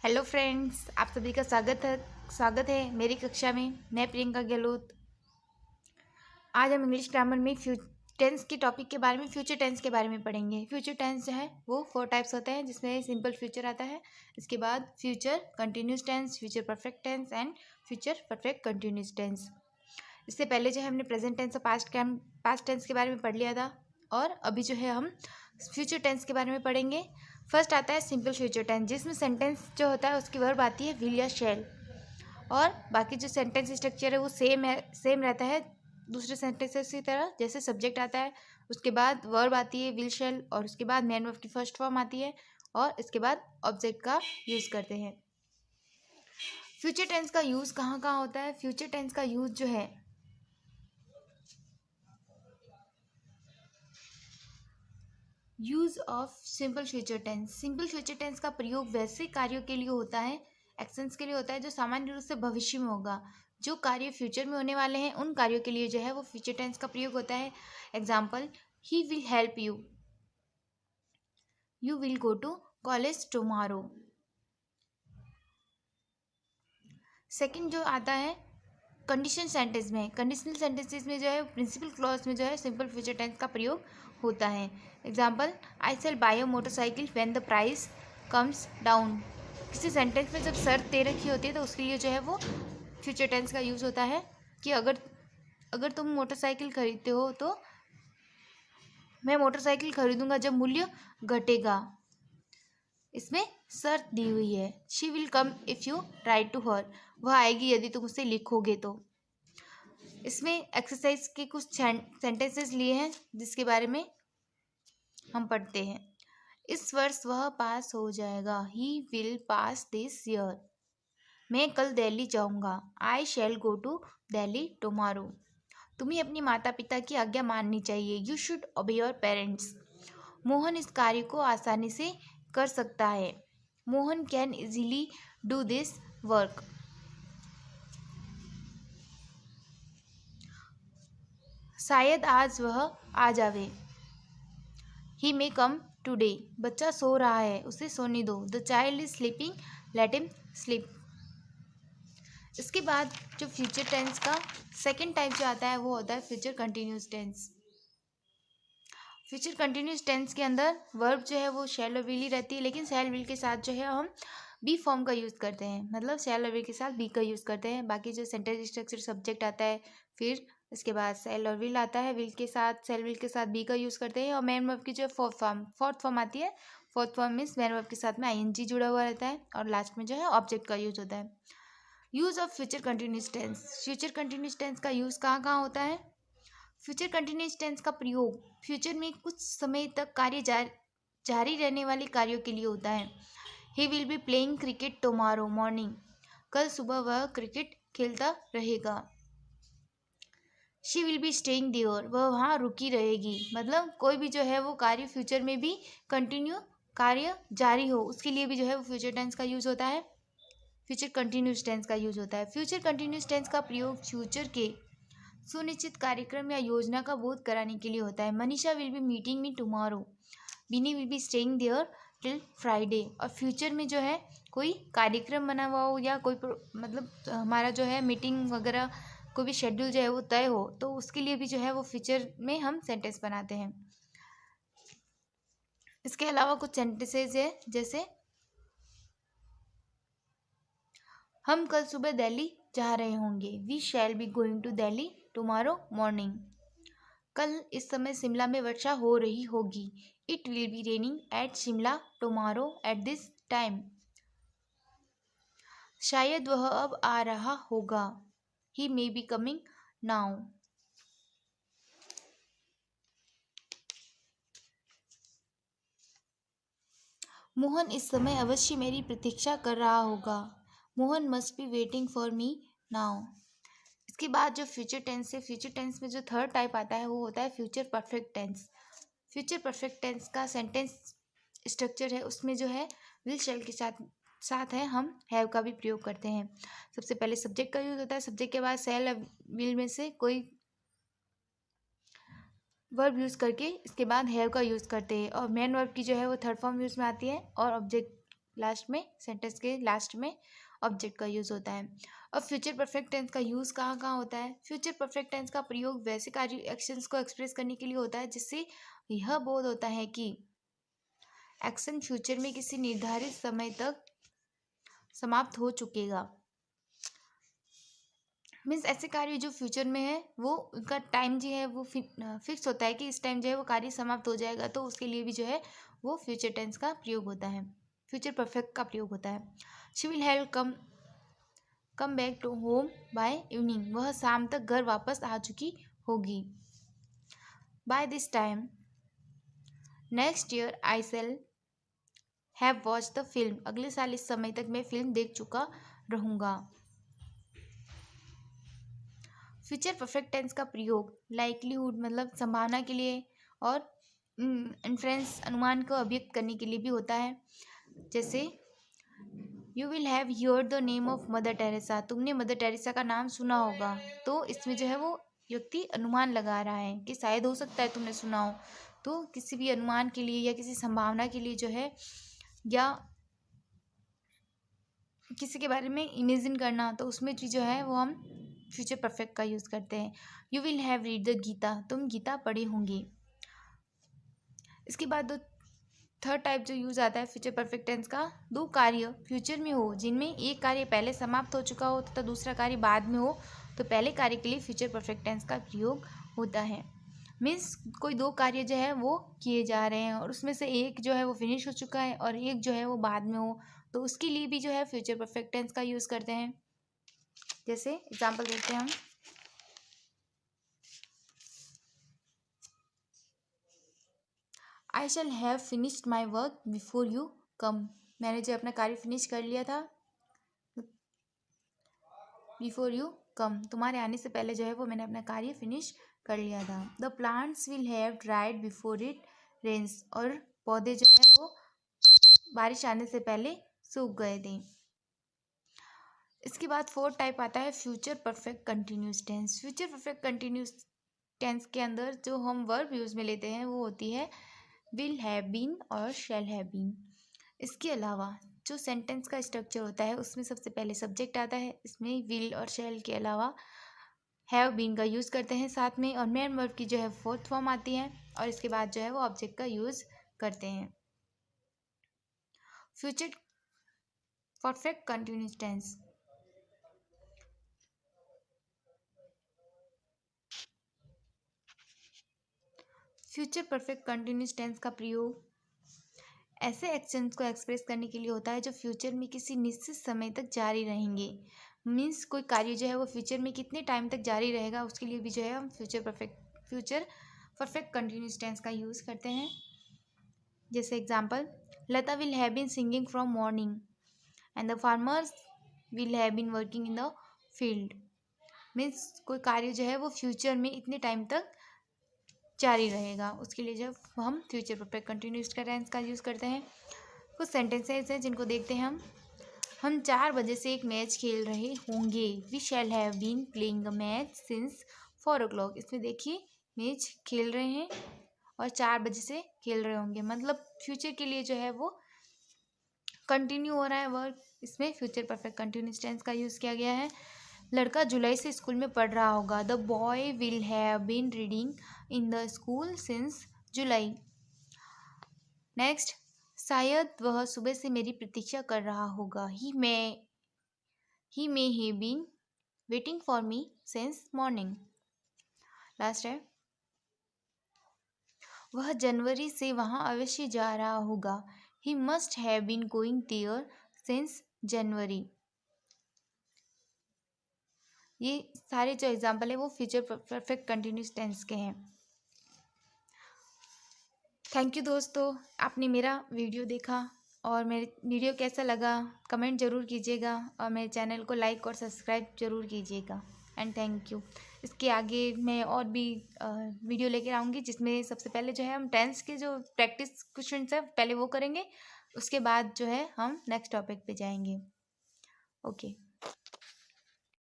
Hello friends, आप सभी का स्वागत है मेरी कक्षा में। मैं प्रियंका गहलोत। आज हम इंग्लिश ग्रामर में टेंस के टॉपिक के बारे में फ्यूचर टेंस के बारे में पढ़ेंगे। फ्यूचर टेंस जो है वो 4 टाइप्स होते हैं, जिसमें सिंपल फ्यूचर आता है, इसके बाद future continuous tense, future perfect tense and future perfect continuous tense. इससे पहले जो है हमने प्रेजेंट टेंस और पास्ट टेंस के बारे में पढ़ लिया था, और अभी जो है हम फ्यूचर टेंस के बारे में पढ़ेंगे। फर्स्ट आता है सिंपल फ्यूचर टेंस, जिसमें सेंटेंस जो होता है उसकी वर्ब आती है विल या शैल, और बाकी जो सेंटेंस स्ट्रक्चर है वो सेम रहता है दूसरे सेंटेंसेस की तरह। जैसे सब्जेक्ट आता है, उसके बाद वर्ब आती है विल शैल, और उसके बाद मेन वर्ब की फर्स्ट फॉर्म आती है, और इसके बाद ऑब्जेक्ट का यूज़ करते हैं। फ्यूचर टेंस का यूज़ कहाँ कहाँ होता है? फ्यूचर टेंस का यूज़ जो है use of simple future tense. Simple future tense का प्रयोग वैसे कार्यों के लिए होता है, एक्शंस के लिए होता है, जो सामान्य रूप से भविष्य में होगा। जो कार्य फ्यूचर में होने वाले हैं उन कार्यों के लिए जो है वो फ्यूचर टेंस का प्रयोग होता है। Example, he will help you, you will go to college tomorrow. Second जो आता है कंडीशन सेंटेंस में, कंडीशनल सेंटेंसेस में जो है प्रिंसिपल क्लॉज में जो है सिंपल फ्यूचर टेंस का प्रयोग होता है। Example, I shall buy a motorcycle when the price comes down. किसी सेंटेंस में जब शर्त दे रखी होती है तो उसके लिए जो है वो फ्यूचर टेंस का यूज़ होता है कि अगर तुम मोटरसाइकिल खरीदते हो तो मैं मोटरसाइकिल खरीदूंगा जब मूल्य घटेगा। इसमें शर्त दी हुई है, she will come if you write to her, वह आएगी यदि तुम उसे लिखोगे तो। इसमें एक्सरसाइज के कुछ सेंटेंसेस लिए हैं जिसके बारे में हम पढ़ते हैं। इस वर्ष वह पास हो जाएगा, he will pass this year. मैं कल दिल्ली जाऊंगा, आई शैल गो टू दिल्ली टुमारो। तुम्हें अपने माता पिता की आज्ञा माननी चाहिए, यू शुड ओबे योर पेरेंट्स। मोहन इस कार्य को आसानी से कर सकता है, Mohan can easily do this work. शायद आज वह आ जावे, ही मे कम टूडे। बच्चा सो रहा है, उसे सोने दो, the child is sleeping, let him sleep. इसके बाद जो फ्यूचर टेंस का सेकंड टाइप जो आता है वो होता है future continuous tense. Future continuous tense के अंदर वर्ब जो है वो शैल और विल ही रहती है, लेकिन शैल विल के साथ जो है हम बी फॉर्म का यूज़ करते हैं, मतलब शैल और विल के साथ बी का यूज़ करते हैं। बाकी जो सेंटेंस स्ट्रक्चर सब्जेक्ट आता है, फिर इसके बाद सेल और विल आता है, विल के साथ सेल विल के साथ बी का यूज़ करते हैं। और मेन वर्ब की जो फोर्थ फॉर्म आती है, fourth form means main verb के साथ में आईएनजी जुड़ा हुआ रहता है, और लास्ट में जो है ऑब्जेक्ट का यूज होता है। Use of future continuous tense. Future continuous tense का यूज़ कहाँ कहाँ होता है? फ्यूचर कंटिन्यूस टेंस का प्रयोग फ्यूचर में कुछ समय तक कार्य जारी रहने वाले कार्यों के लिए होता है। He will be playing cricket tomorrow morning, कल सुबह वह क्रिकेट खेलता रहेगा। She will be staying there, वह वहाँ रुकी रहेगी। मतलब कोई भी जो है वो कार्य फ्यूचर में भी कंटिन्यू कार्य जारी हो, उसके लिए भी जो है वो फ्यूचर टेंस का यूज़ होता है, फ्यूचर कंटिन्यूस टेंस का यूज़ होता है। फ्यूचर कंटिन्यूस टेंस का प्रयोग फ्यूचर के सुनिश्चित कार्यक्रम या योजना का बोध कराने के लिए होता है। Manisha will be meeting me tomorrow, Bini will be staying there till Friday. और फ्यूचर में जो है कोई कार्यक्रम बना हुआ हो या कोई मतलब हमारा जो है मीटिंग वगैरह कोई भी शेड्यूल जो है वो तय हो, तो उसके लिए भी जो है वो फ्यूचर में हम सेंटेंस बनाते हैं। इसके अलावा कुछ सेंटेंसेज है, जैसे हम कल सुबह दिल्ली जा रहे होंगे, we shall be going to Delhi tomorrow morning. कल इस समय शिमला में वर्षा हो रही होगी, it will be raining at Shimla tomorrow at this time. शायद वह अब आ रहा होगा, he may be coming now. Mohan इस समय अवश्य मेरी प्रतीक्षा कर रहा होगा, Mohan must be waiting for me now. इसके बाद जो फ्यूचर टेंस है, फ्यूचर टेंस में जो थर्ड टाइप आता है वो होता है future perfect tense. Future perfect tense का सेंटेंस स्ट्रक्चर है, उसमें जो है विल शैल के साथ साथ है हम हैव का भी प्रयोग करते हैं। सबसे पहले सब्जेक्ट का यूज होता है, सब्जेक्ट के बाद शैल या विल में से कोई वर्ब यूज़ करके इसके बाद हैव का यूज़ करते हैं, और मेन वर्ब की जो है वो थर्ड फॉर्म यूज़ में आती है, और ऑब्जेक्ट लास्ट में, सेंटेंस के लास्ट में ऑब्जेक्ट का यूज़ होता है। अब फ्यूचर परफेक्ट टेंस का यूज़ कहाँ कहाँ होता है? फ्यूचर परफेक्ट टेंस का प्रयोग वैसे कार्य एक्शंस को एक्सप्रेस करने के लिए होता है जिससे यह बोध होता है कि एक्शन फ्यूचर में किसी निर्धारित समय तक समाप्त हो चुकेगा। मीन्स ऐसे कार्य जो फ्यूचर में है वो उनका टाइम जो है वो फिक्स होता है कि इस टाइम जो है वो कार्य समाप्त हो जाएगा, तो उसके लिए भी जो है वो फ्यूचर टेंस का प्रयोग होता है, फ्यूचर परफेक्ट का प्रयोग होता है। She will have come back to home by evening, वह शाम तक घर वापस आ चुकी होगी। By this time next year I shall have watch the film, अगले साल इस समय तक मैं फिल्म देख चुका रहूँगा। फ्यूचर परफेक्ट टेंस का प्रयोग लाइक्लीहुड मतलब संभावना के लिए और इन्फ्रेंस अनुमान को अभिव्यक्त करने के लिए भी होता है। जैसे you will have heard the name of mother Teresa, तुमने मदर टेरेसा का नाम सुना होगा। तो इसमें जो है वो व्यक्ति अनुमान लगा रहा है कि शायद हो सकता है तुमने सुना हो। तो किसी भी अनुमान के लिए या किसी संभावना के लिए जो है, या किसी के बारे में इमेजिन करना, तो उसमें भी जो है वो हम फ्यूचर परफेक्ट का यूज़ करते हैं। You will have read the Gita, तुम गीता पढ़े होंगे। इसके बाद थर्ड टाइप जो यूज़ आता है फ्यूचर परफेक्ट टेंस का, दो कार्य फ्यूचर में हो जिनमें एक कार्य पहले समाप्त हो चुका हो तथा दूसरा कार्य बाद में हो, तो पहले कार्य के लिए फ्यूचर परफेक्ट टेंस का प्रयोग होता है। मीन्स कोई दो कार्य जो है वो किए जा रहे हैं और उसमें से एक जो है वो फिनिश हो चुका है और एक जो है वो बाद में हो, तो उसके लिए भी जो है फ्यूचर परफेक्ट टेंस का यूज़ करते हैं। जैसे एग्जाम्पल देखते हैं हम, I shall have finished my work before you come, मैंने जो अपना कार्य फिनिश कर लिया था बिफोर यू कम, तुम्हारे आने से पहले जो है वो मैंने अपना कार्य फिनिश कर लिया था। The plants will have dried before it rains, और पौधे जो है वो बारिश आने से पहले सूख गए थे। इसके बाद फोर्थ टाइप आता है future perfect continuous tense. Future perfect continuous tense के अंदर जो हम वर्ब यूज़ में लेते हैं वो होती है विल हैव बीन और शैल हैव बीन। इसके अलावा जो सेंटेंस का स्ट्रक्चर होता है उसमें सबसे पहले सब्जेक्ट आता है, इसमें विल और शैल के अलावा हैव बीन का यूज़ करते हैं साथ में, और मेन वर्ब की जो है फोर्थ फॉर्म आती है और इसके बाद जो है वो ऑब्जेक्ट का यूज़ करते हैं। Future perfect continuous tense, future perfect continuous tense का प्रयोग ऐसे एक्शंस को एक्सप्रेस करने के लिए होता है जो फ्यूचर में किसी निश्चित समय तक जारी रहेंगे। मीन्स कोई कार्य जो है वो फ्यूचर में कितने टाइम तक जारी रहेगा उसके लिए भी जो है हम फ्यूचर परफेक्ट कंटिन्यूस टेंस का यूज़ करते हैं। जैसे example, Lata will have been singing from morning and the farmers will have been working in the field. Means कोई कार्य जो है वो फ्यूचर में इतने टाइम तक जारी रहेगा, उसके लिए जब हम फ्यूचर परफेक्ट कंटिन्यूस टेंस का यूज़ करते हैं। कुछ सेंटेंसेस हैं जिनको देखते हैं हम 4 बजे से एक मैच खेल रहे होंगे। We shall have been playing a match since 4 o'clock। इसमें देखिए मैच खेल रहे हैं और 4 बजे से खेल रहे होंगे, मतलब फ्यूचर के लिए जो है वो कंटिन्यू हो रहा है वर्क, इसमें फ्यूचर परफेक्ट कंटिन्यूस टेंस का यूज़ किया गया है। लड़का जुलाई से स्कूल में पढ़ रहा होगा। The boy will have been reading in the school since July. Next, शायद वह सुबह से मेरी प्रतीक्षा कर रहा होगा। He may have been waiting for me since morning. Last है, वह जनवरी से वहाँ अवश्य जा रहा होगा। He must have been going there since January. ये सारे जो एग्जाम्पल है वो फ्यूचर परफेक्ट कंटिन्यूस टेंस के हैं। थैंक यू दोस्तों, आपने मेरा वीडियो देखा और मेरे वीडियो कैसा लगा कमेंट ज़रूर कीजिएगा और मेरे चैनल को लाइक और सब्सक्राइब ज़रूर कीजिएगा। And thank you. इसके आगे मैं और भी वीडियो लेकर आऊँगी जिसमें सबसे पहले जो है हम टेंस के जो प्रैक्टिस क्वेश्चन है पहले वो करेंगे, उसके बाद जो है हम नेक्स्ट टॉपिक पे जाएंगे। ओके।